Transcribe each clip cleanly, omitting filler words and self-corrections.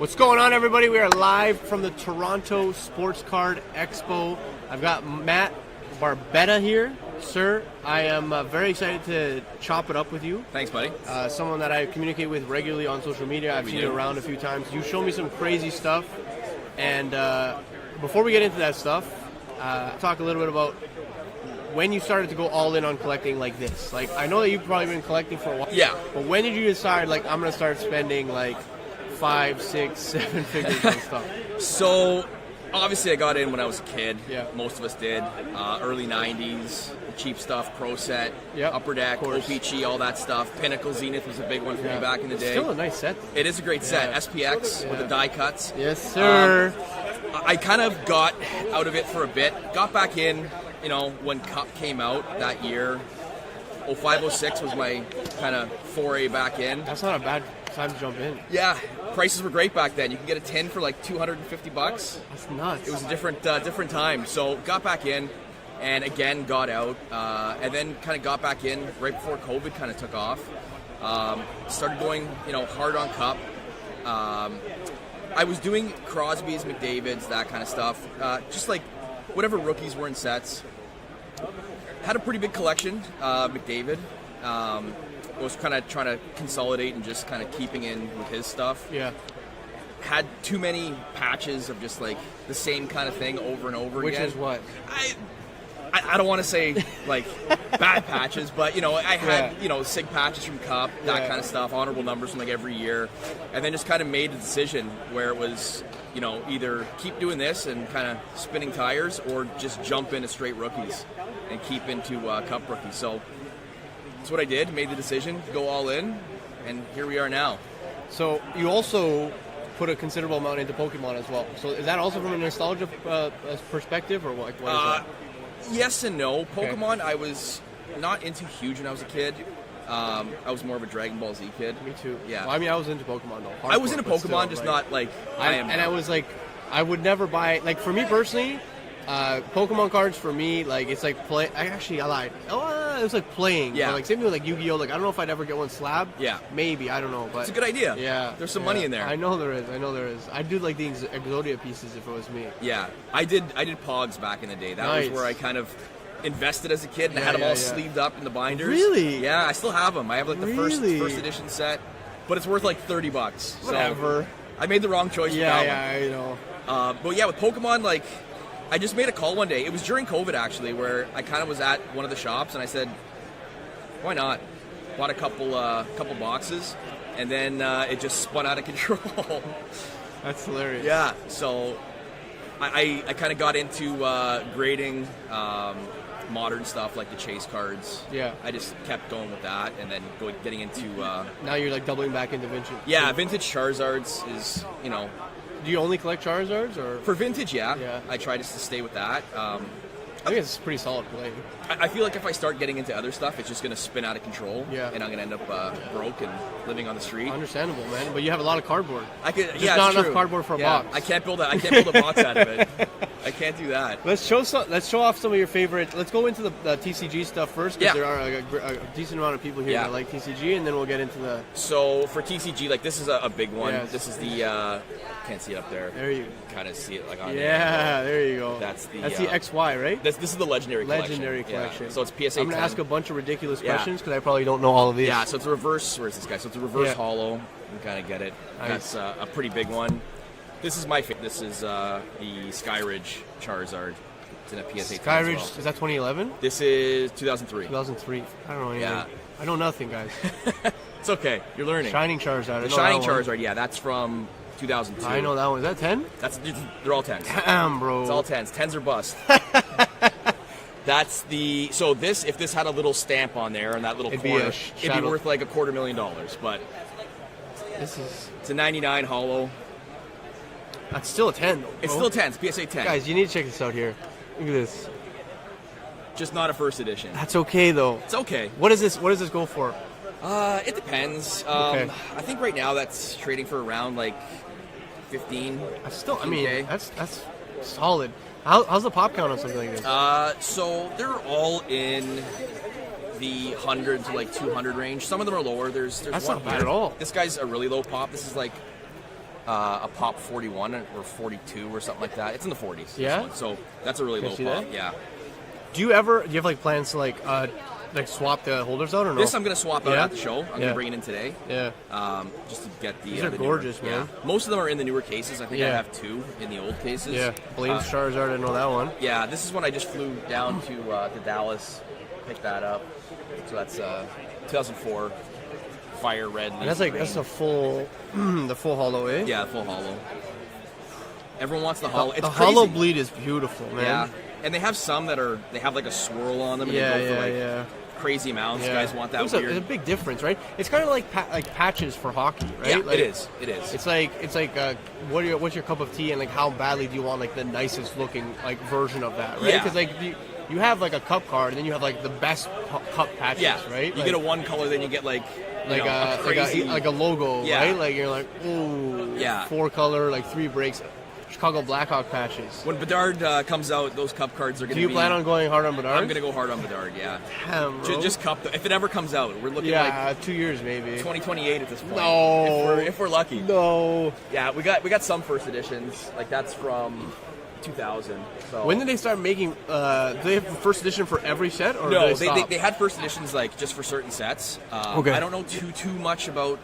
What's going on, everybody? We are live from the Toronto Sports Card Expo. I've got Mat Barbetta here. Sir, I am very excited to chop it up with you. Thanks, buddy. Someone that I communicate with regularly on social media. I've seen you around a few times. You show me some crazy stuff. And before we get into that stuff, talk a little bit about when you started to go all in on collecting like this. Like, I know that you've probably been collecting for a while. Yeah. But when did you decide, like, I'm going to start spending, like, 5, 6, 7 figures on stuff? So, obviously, I got in when I was a kid. Yeah. Most of us did. Early 90s, cheap stuff, Pro Set, Yep, Upper Deck, OPG, all that stuff. Pinnacle Zenith was a big one for me back in the day. Still a nice set. It is a great set. SPX with the die cuts. Yes, sir. I kind of got out of it for a bit. Got back in, when Cup came out that year. 05, 06 was my kind of foray back in. That's not a bad time to jump in. Yeah, prices were great back then. You could get a tin for like $250. That's nuts. It was a different time. So got back in, and again got out, and then kind of got back in right before COVID kind of took off. Started going, hard on Cup. I was doing Crosby's, McDavid's, that kind of stuff. Just like whatever rookies were in sets. Had a pretty big collection, McDavid. Was kind of trying to consolidate and just kind of keeping in with his stuff. Yeah. Had too many patches of just like the same kind of thing over and over Which again. is what? I don't want to say like bad patches, but I had sig patches from Cup, that kind of stuff, honorable numbers from like every year, and then just kind of made a decision where it was either keep doing this and kind of spinning tires or just jump into straight rookies and keep into Cup rookies. So that's what I did, made the decision to go all in, and here we are now. So you also put a considerable amount into Pokemon as well. So is that also from a nostalgia perspective, or what is that? Yes and no. Pokemon, I was not into huge when I was a kid. I was more of a Dragon Ball Z kid. Me too. Yeah. Well, I was into Pokemon though. I was into Pokemon, still, just not like I am. And now. I was like, I would never buy, like, for me personally, Pokemon cards for me, like, it's like play. I lied. It was like playing. Yeah. But, like, same thing with like Yu-Gi-Oh. Like, I don't know if I'd ever get one slab. Yeah. Maybe, I don't know. But it's a good idea. Yeah. There's some money in there. I know there is. I do like the Exodia pieces if it was me. Yeah. I did Pogs back in the day. That was where I kind of invested as a kid, and I had them all sleeved up in the binders. Really? Yeah, I still have them. I have like the first edition set, but it's worth like $30. Whatever. So I made the wrong choice. Yeah, with yeah, that I know. But yeah, with Pokemon, like, I just made a call one day. It was during COVID, actually, where I kind of was at one of the shops, and I said, why not? Bought a couple boxes, and then it just spun out of control. That's hilarious. Yeah, so I kind of got into grading modern stuff like the chase cards. Yeah. I just kept going with that, and then getting into... now you're like doubling back into vintage. Yeah, vintage Charizards is, Do you only collect Charizards, or? For vintage, yeah. Yeah. I try just to stay with that. I think it's a pretty solid play. I feel like if I start getting into other stuff, it's just going to spin out of control. Yeah. And I'm going to end up broke and living on the street. Understandable, man. But you have a lot of cardboard. Just not true. enough cardboard for a box. I can't build a box out of it. I can't do that. Let's show off some of your favorite. Let's go into the TCG stuff first, because there are a decent amount of people here that like TCG, and then we'll get into the. So for TCG, like, this is a big one. Yes. This is the can't see it up there. There you kind of see it like on there you go. That's the XY, right? This is the legendary collection. Collection. So it's PSA. I'm gonna ask a bunch of ridiculous questions because I probably don't know all of these. Yeah. So it's a reverse. Where's this guy? So it's a reverse hollow. You kind of get it. Nice. That's a pretty big one. This is my favorite. This is the Skyridge Charizard. It's in a PSA. Skyridge, as well. is that 2011? This is 2003. 2003. I don't know anything. Yeah. I know nothing, guys. It's okay. You're learning. Shining Charizard. The Shining Charizard, yeah, that's from 2002. I know that one. Is that 10? They're all 10s. Damn, bro. It's all 10s. 10s are bust. That's the... So if this had a little stamp on there and that little corner, it'd be worth like $250,000, but... It's a 99 hollow. That's still a 10, though, bro. It's still a 10. It's PSA 10. Guys, you need to check this out here. Look at this. Just not a first edition. That's okay, though. It's okay. What does this go for? It depends. Okay. I think right now that's trading for around like 15. That's still, 15K. I mean, that's solid. How's the pop count on something like this? So they're all in the 100 to like 200 range. Some of them are lower. There's that's one not bad here. at all. This guy's a really low pop. This is like a pop 41 or 42 or something like that. It's in the 40s. Yeah? So that's a really low see pop. that? Yeah. Do you have like plans to like swap the holders out or no? This I'm going to swap out Yeah? at the show. I'm going to bring it in today. Yeah. Just to get the. These are the gorgeous, newer, man. Yeah. Most of them are in the newer cases. I think I Yeah. have 2 in the old cases. Yeah. Blaine's Charizard, I know that one. Yeah, this is when I just flew down to Dallas, picked that up. So that's 2004 fire red. And that's a full, the full hollow, eh? Yeah, full hollow. Everyone wants the hollow. It's the crazy. hollow bleed is beautiful, man. Yeah, and they have some that they have like a swirl on them. And Yeah, they go for yeah, like crazy amounts. yeah. You guys want that There's weird? a big difference, right? It's kind of like patches for hockey, right? Yeah, like, it is. It is. It's like what's your cup of tea, and like how badly do you want like the nicest looking like version of that, right? Yeah. Because like you have like a cup card, and then you have like the best cup patches, Yeah, right? You like, get a one color, then you get like a crazy, like a logo, Yeah. right? Like you're like, ooh, Yeah. 4 color, like 3 breaks, Chicago Blackhawk patches. When Bedard comes out, those cup cards are going to be. Do you plan on going hard on Bedard? I'm going to go hard on Bedard. Yeah. Damn, bro. Just cup. If it ever comes out, we're looking like 2 years maybe. 2028 at this point. No. If we're lucky. No. Yeah, we got some first editions. Like that's from 2000. So. When did they start making? Do they have first edition for every set, or No, did they stop? they had first editions like just for certain sets. Okay. I don't know too much about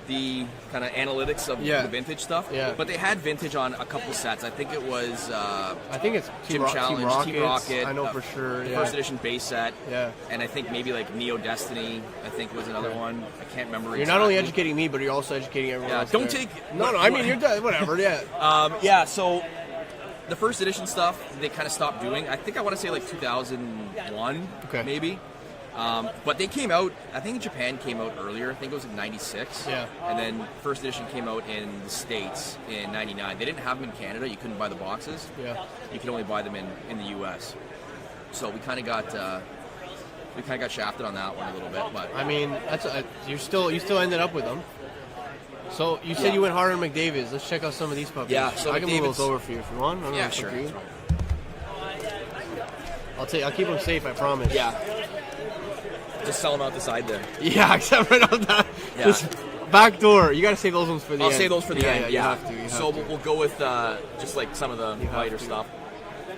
the kind of analytics of the vintage stuff. Yeah. But they had vintage on a couple sets. I think it was. I think it's Team Challenge, Team Team Rocket. I know for sure. The Yeah. first edition base set. Yeah. And I think maybe like Neo Destiny, I think was another one. I can't remember. You're not only exactly. educating me, but you're also educating everyone Yeah, else. don't there. take. No, I mean you're done. Whatever. Yeah. Yeah, so the first edition stuff they kind of stopped doing. I think I want to say like 2001, Okay. maybe. But they came out. I think Japan came out earlier. I think it was in '96. Yeah. And then first edition came out in the States in '99. They didn't have them in Canada. You couldn't buy the boxes. Yeah. You could only buy them in the U.S. So we kind of got shafted on that one a little bit. But I mean, you still ended up with them. So you said you went hard on McDavid's. Let's check out some of these puppies. Yeah, so I can move McDavid's- those over for you if you want. I don't know yeah, if it's up sure. to you. I'll keep them safe. I promise. Yeah. Just sell them out the side there. Yeah, except right on that. Yeah. This back door. You got to save those ones for the I'll end. save those for the end. You Yeah. have to. You have So to. we'll go with just like some of the lighter to. stuff.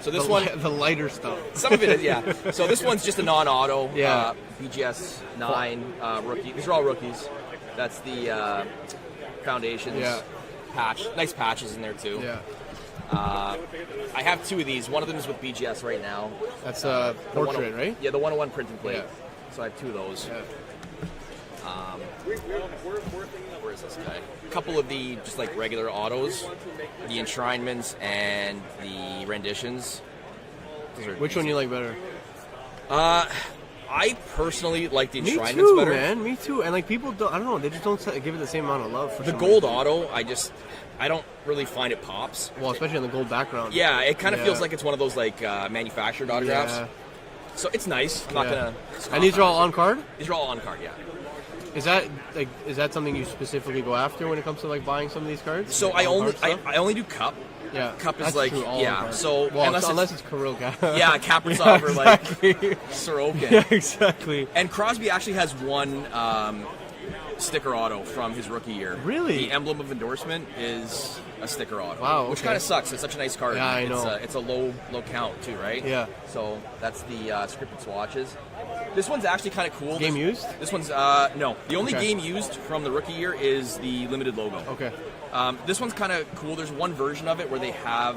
So this the, one, the lighter stuff. some of it is yeah. So this one's just a non-auto. Yeah. BGS 9 rookie. These are all rookies. That's the Foundations Yeah. patch. Nice patches in there too. Yeah. I have 2 of these. One of them is with BGS right now. That's a The portrait, 101 right? Yeah, the 101 print and plate. Yeah. So I have 2 of those. Yeah. Where is this guy? A couple of the just like regular autos, the enshrinements and the renditions. Those are Which one you like better? I personally like the Me enshrinements too, better. man. Me too. And like people don't. I don't know. They just don't give it the same amount of love. For The some gold reason. auto, I don't really find it pops. Well, especially on the gold background. Yeah, it kind of Yeah. feels like it's one of those like manufactured autographs. Yeah. So it's nice. I'm not Yeah. gonna. And these are all on card. These are all on card, yeah. Is that something you specifically go after when it comes to like buying some of these cards? So Like, I on only card stuff? I only do cup. Yeah, Cup is that's like true, all yeah. on card. So well, unless it's Kirill Ka- yeah, Kaprizov or like Sorokin. Yeah, exactly. And Crosby actually has one sticker auto from his rookie year. Really? The emblem of endorsement is a sticker auto. Wow, Which okay. kind of sucks. It's such a nice card. Yeah, I it's know. It's a low count too, right? Yeah. So that's the scripted swatches. This one's actually kind of cool. Game used? This one's no. The only Okay. game used from the rookie year is the limited logo. Okay. This one's kind of cool. There's one version of it where they have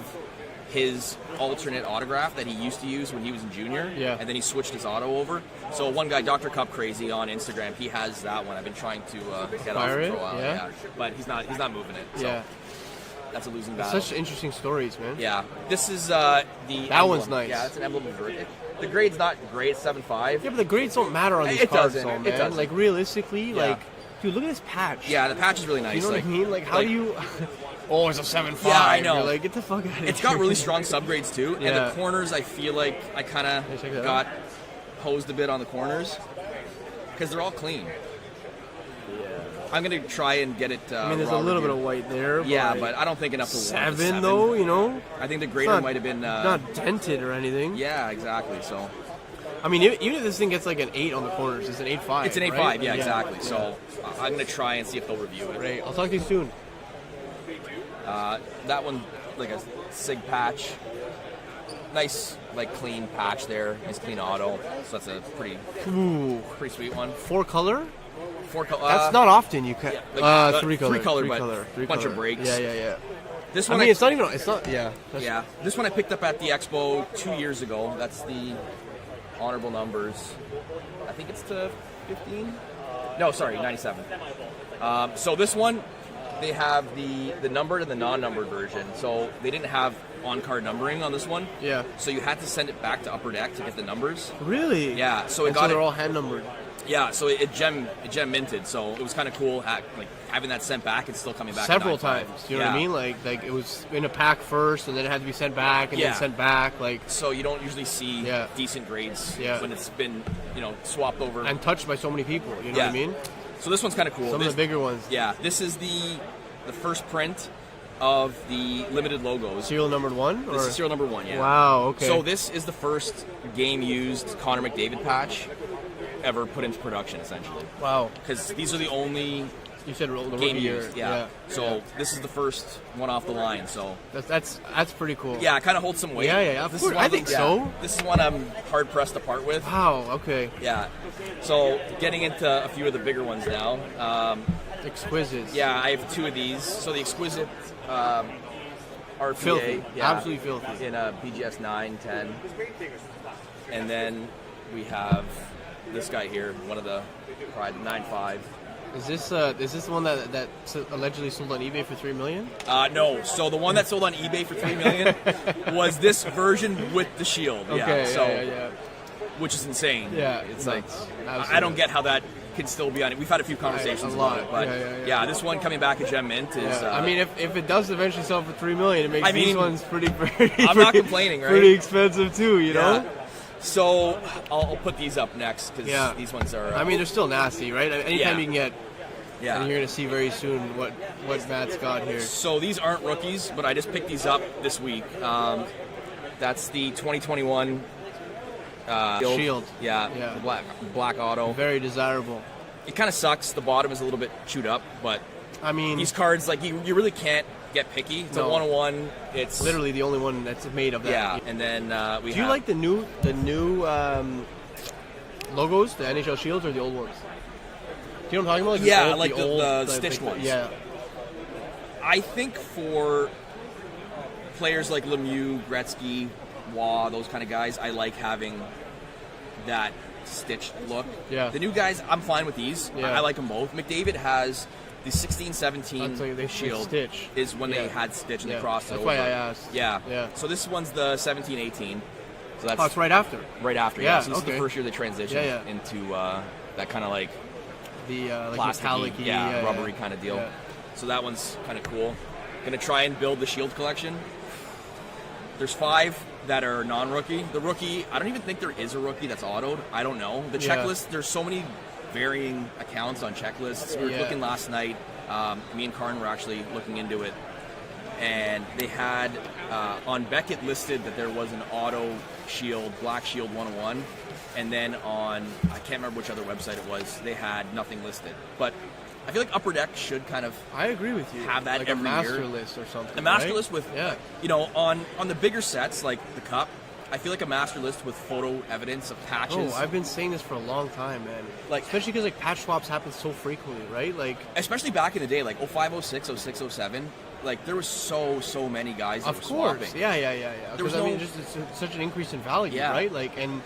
his alternate autograph that he used to use when he was in junior, Yeah. and then he switched his auto over. So one guy, Dr. Cup Crazy on Instagram, he has that one. I've been trying to get off Fire him for a it? while, Yeah. but he's not moving it. So Yeah. that's a losing battle. Such interesting stories, man. Yeah, this is the emblem. one's nice. Yeah, it's an emblem of it. The grade's not great, 7.5. Yeah, but the grades don't matter on these It cards, doesn't. though, It man. doesn't. Like realistically, Yeah. like, dude, look at this patch. Yeah, the patch is really nice. You know what I mean? Like, how like- do you? Oh, it's a 7.5. Yeah, I know. You're like, get the fuck out of here. It's got really strong subgrades too, and Yeah. the corners I feel like I kind check that of got posed a bit on the corners because they're all clean. I'm gonna try and get it. I mean, there's a little bit of white there. yeah, but but I don't think enough to warrant a 7 though. You know, I think the It's grader not- might have been. not dented or anything. Yeah, exactly. So I mean, even if this thing gets like an 8 on the corners, it's an 8.5. it's an 8.5. right? Yeah, exactly. Yeah. So I'm gonna try and see if they'll review it. Great. I'll talk to you soon. That one, like a SIG patch. Nice, like clean patch there. Nice clean auto. So that's a pretty sweet one. 4-color? 4-color. That's not often you can. Like, 3-color. 3-color, but bunch of breaks. Yeah. This I one, mean, it's not even. It's not. Yeah. Yeah. This one I picked up at the Expo 2 years ago. That's the honorable numbers. I think it's to 15. No, sorry, 97. So this one, they have the numbered and the non-numbered version. So they didn't have on-card numbering on this one. Yeah. So you had to send it back to Upper Deck to get the numbers. Really? Yeah. So and they're all hand numbered. Yeah. So it gem minted. So it was kind of cool, like having that sent back and still coming back Several at 9.5. times. You know what I mean? Like it was in a pack first, and then it had to be sent back, and then sent back. Like, so you don't usually see decent grades when it's been swapped over and touched by so many people. You know what I mean? So this one's kind of cool. Some of the bigger ones. Yeah. This is the first print of the limited logos. Serial numbered 1? This is serial number 1, yeah. Wow, okay. So this is the first game-used Connor McDavid patch ever put into production, essentially. Wow. Because these are the only you said the game rookie used. year. So this is the first one off the line. So that's pretty cool. Yeah, it kind of holds some weight. Yeah. Of course. I think so. This is one I'm hard pressed to part with. Wow. Okay. Yeah. So getting into a few of the bigger ones now. Exquisites. Yeah, I have 2 of these. So the exquisite RPA, filthy. Absolutely filthy. In a BGS 9, 10. And then we have this guy here, one of the Pride 9.5. Is this the one that allegedly sold on eBay for $3 million? No. So the one that sold on eBay for $3 million was this version with the shield. Okay. Yeah. Which is insane. Yeah. It's nuts. like Absolutely. I don't get how that can still be on it. We've had a few conversations about it, but yeah. This one coming back at Gem Mint is. I mean, if it does eventually sell for $3 million, it makes these ones pretty. I'm not complaining, right? Pretty expensive too, you know. So I'll put these up next because these ones are. I mean, they're still nasty, right? Anytime you can get. Yeah. And you're going to see very soon what Matt's got here. So these aren't rookies, but I just picked these up this week. That's the 2021 Shield. Yeah. The black auto. Very desirable. It kind of sucks. The bottom is a little bit chewed up, but I mean, these cards, like you really can't get picky. It's a 101. It's literally the only one that's made of that. Yeah. And then we. Do you like the new logos, the NHL shields, or the old ones? Do you know what I'm talking about? Like the stitched ones. Yeah. I think for players like Lemieux, Gretzky, Waugh, those kind of guys, I like having that stitched look. Yeah. The new guys, I'm fine with these. Yeah. I like them both. McDavid has the 16-17 shield stitch. Is when they had stitch and they crossed it over. That's why I asked. Yeah. So this one's the 17-18. So that's it's right after. Right after, yeah. So this is the first year they transitioned into that kind of like the plasticky, metallic-y, rubbery kind of deal. Yeah. So that one's kind of cool. Gonna try and build the Shield collection. There's 5 that are non-rookie. The rookie, I don't even think there is a rookie that's autoed. I don't know. The checklist, there's so many varying accounts on checklists. We were looking last night. Me and Karn were actually looking into it. And they had, on Beckett listed that there was an auto Shield, Black Shield 101. And then on, I can't remember which other website it was, they had nothing listed. But I feel like Upper Deck should kind of I agree with you. Have that like every a master year. List or something. A master right? list with, on the bigger sets like the Cup, I feel like a master list with photo evidence of patches. Oh, I've been saying this for a long time, man. Like, especially because patch swaps happen so frequently, right? Like, especially back in the day, like 05, 06, 06, 07. Like there was so many guys that were swapping. Yeah. Because I mean, just it's such an increase in value, right? Like, and